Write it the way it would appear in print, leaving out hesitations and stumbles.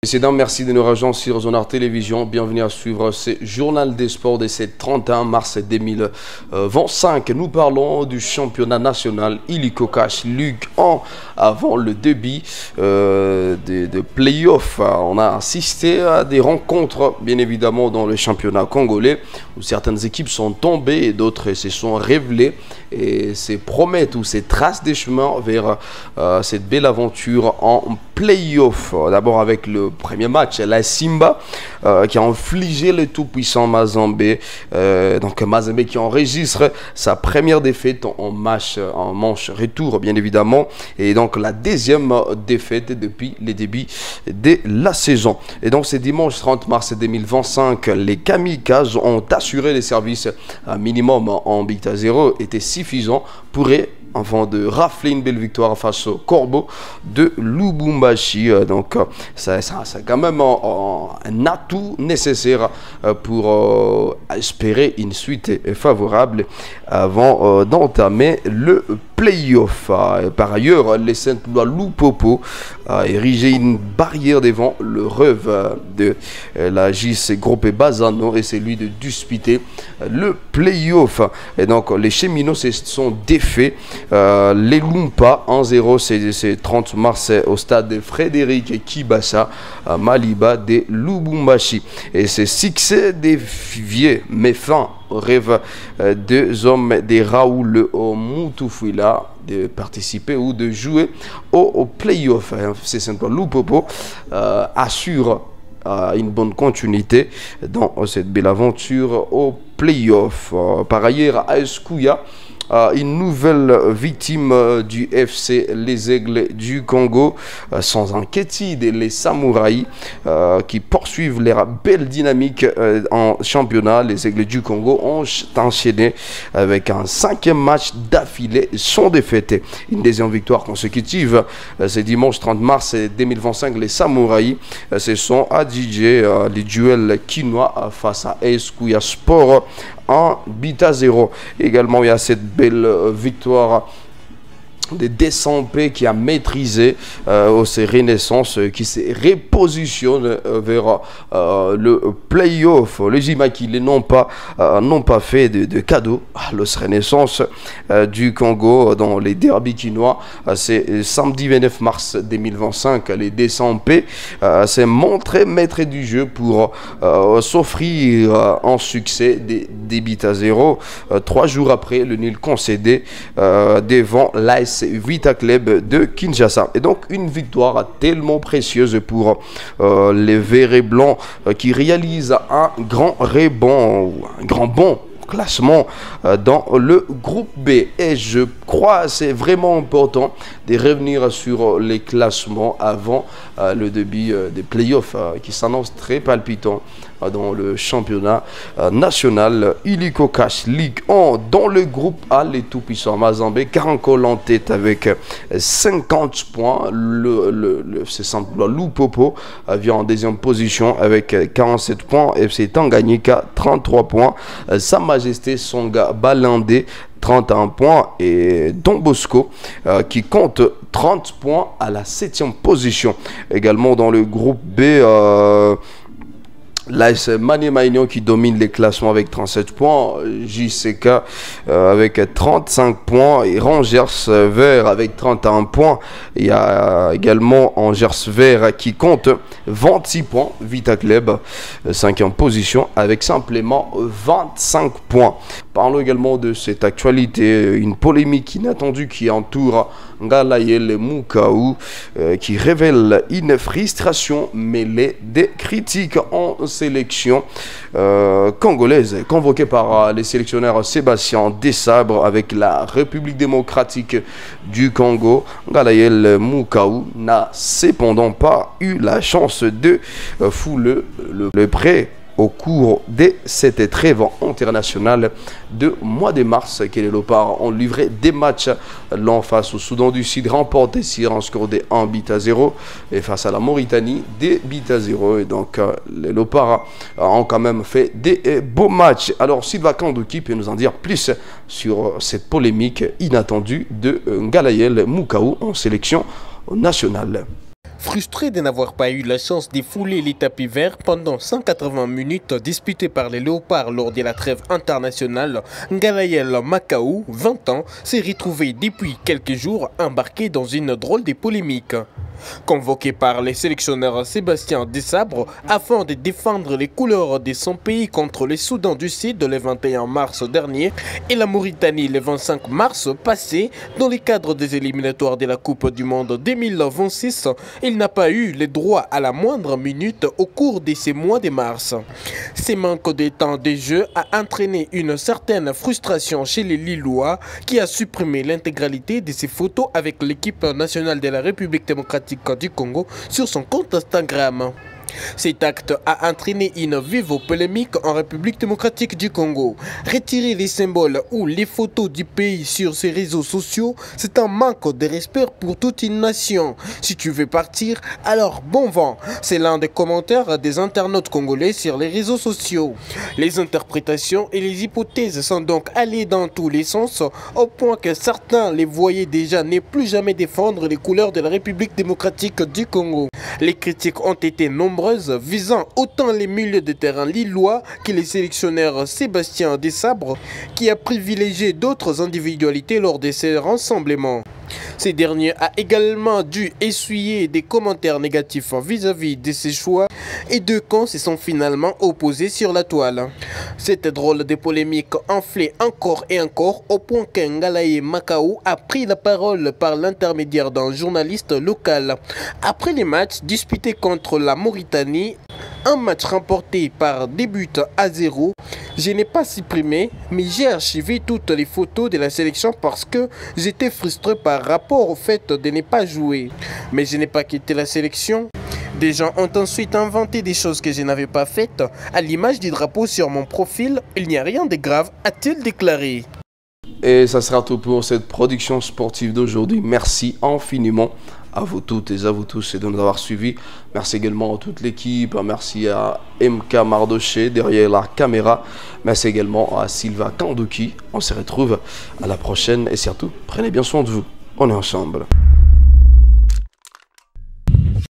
Président, merci de nous rejoindre sur Zonard Télévision. Bienvenue à suivre ce journal des sports de ce 31 mars 2025. Nous parlons du championnat national illico cash Ligue 1 avant le début de play-off. On a assisté à des rencontres, bien évidemment, dans le championnat congolais où certaines équipes sont tombées et d'autres se sont révélées et se promettent ou se tracent des chemins vers cette belle aventure en play-off. D'abord avec le premier match, la Simba qui a infligé le tout-puissant Mazembe. Donc Mazembe qui enregistre sa première défaite en manche retour, bien évidemment. Et donc la deuxième défaite depuis le début de la saison. Et donc c'est dimanche 30 mars 2025, les Kamikazes ont assuré les services minimum en but à 0 était suffisant pour avant de rafler une belle victoire face au Corbeau de Lubumbashi. Donc c'est quand même un atout nécessaire pour espérer une suite favorable avant d'entamer le play-off. Par ailleurs, les Saint-Lois Lupopo a érigé une barrière devant le rêve de la JC Groupe Bazano et celui de disputer le play-off. Et donc les cheminots se sont défaits. Les Lumpa 1-0, c'est 30 mars au stade de Frédéric Kibasa à Maliba de Lubumbashi. Et c'est succès des vieux méfins rêve des hommes de Raoul Moutoufouila de participer ou de jouer au play-off. C'est simplement Lupopo assure une bonne continuité dans cette belle aventure au play-off. Par ailleurs, à Escouya, une nouvelle victime du FC Les Aigles du Congo, sans inquiétude, les Samouraïs qui poursuivent leur belle dynamique en championnat. Les Aigles du Congo ont enchaîné avec un 5e match d'affilée sans défaite. Une deuxième victoire consécutive. C'est dimanche 30 mars 2025. Les Samouraïs se sont adjugés les duels quinois face à Escouya Sport en but à 0. Également, il y a cette belle victoire de Descempé qui a maîtrisé ces Renaissance qui se repositionne vers le play-off. Les Immaculés n'ont pas fait de cadeau à los Renaissance du Congo dans les derbies quinois. C'est samedi 29 mars 2025. Les Descempé s'est montré maître du jeu pour s'offrir un succès des buts à 0. 3 jours après le nul concédé devant l'AS Vita Club de Kinshasa. Et donc une victoire tellement précieuse pour les verts et blancs qui réalisent un grand rebond, un grand bond classement dans le groupe B. Et je crois c'est vraiment important de revenir sur les classements avant le début des playoffs qui s'annonce très palpitant dans le championnat national illico cash Ligue 1. Dans le groupe A, les tout-puissants Mazembe carancole en tête avec 50 points. C'est simple, Lupopo vient en deuxième position avec 47 points. FC Tanganyika 33 points. Sa Majesté Songa Balandé 31 points et Don Bosco qui compte 30 points à la 7e position. Également dans le groupe B, l'AS Mané-Maignan qui domine les classements avec 37 points, JCK avec 35 points et Rangers Vert avec 31 points. Il y a également Angers Vert qui compte 26 points, Vita Club 5e position avec simplement 25 points. Parlons également de cette actualité, une polémique inattendue qui entoure Ngalayel Mukaou qui révèle une frustration mêlée des critiques en sélection congolaise convoquée par les sélectionneurs Sébastien Desabre avec la République démocratique du Congo. Ngalayel Mukaou n'a cependant pas eu la chance de fouler le prêt au cours de cette trêve internationale de mois de mars que les Léopards ont livré des matchs l'an face au Soudan du Sud, remporté sur un score de 1 but à 0 et face à la Mauritanie des buts à 0. Et donc les Léopards ont quand même fait des beaux matchs. Alors Sylvain Kandoki peut nous en dire plus sur cette polémique inattendue de Ngalayel Mukaou en sélection nationale. frustré de n'avoir pas eu la chance de fouler les tapis verts pendant 180 minutes disputées par les Léopards lors de la trêve internationale, Ngalaïel Makaou, 20 ans, s'est retrouvé depuis quelques jours embarqué dans une drôle de polémique. Convoqué par les sélectionneurs Sébastien Desabre afin de défendre les couleurs de son pays contre les Soudan du Sud le 21 mars dernier et la Mauritanie le 25 mars passé dans le cadre des éliminatoires de la Coupe du Monde 2026, il n'a pas eu le droit à la moindre minute au cours de ces mois de mars. Ce manque de temps de jeu a entraîné une certaine frustration chez les Lillois qui a supprimé l'intégralité de ses photos avec l'équipe nationale de la République démocratique du Congo sur son compte Instagram. Cet acte a entraîné une vive polémique en République démocratique du Congo. Retirer les symboles ou les photos du pays sur ses réseaux sociaux, c'est un manque de respect pour toute une nation. Si tu veux partir, alors bon vent. C'est l'un des commentaires des internautes congolais sur les réseaux sociaux. Les interprétations et les hypothèses sont donc allées dans tous les sens, au point que certains les voyaient déjà ne plus jamais défendre les couleurs de la République démocratique du Congo. Les critiques ont été nombreuses, visant autant les milieux de terrain lillois que les sélectionneurs Sébastien Desabre, qui a privilégié d'autres individualités lors de ces rassemblements. Ces derniers a également dû essuyer des commentaires négatifs vis-à-vis de ses choix et deux camps se sont finalement opposés sur la toile. Cette drôle de polémique enflait encore et encore au point qu'Ngalaïel Makaou a pris la parole par l'intermédiaire d'un journaliste local. Après les matchs disputés contre la Mauritanie, un match remporté par 2-0, je n'ai pas supprimé, mais j'ai archivé toutes les photos de la sélection parce que j'étais frustré par rapport au fait de ne pas jouer. Mais je n'ai pas quitté la sélection. Des gens ont ensuite inventé des choses que je n'avais pas faites. À l'image du drapeau sur mon profil, il n'y a rien de grave, a-t-il déclaré. Et ça sera tout pour cette production sportive d'aujourd'hui. Merci infiniment à vous toutes et à vous tous de nous avoir suivis. Merci également à toute l'équipe. Merci à MK Mardoché derrière la caméra. Merci également à Sylvain Kanduki. On se retrouve à la prochaine et surtout, prenez bien soin de vous. On est ensemble.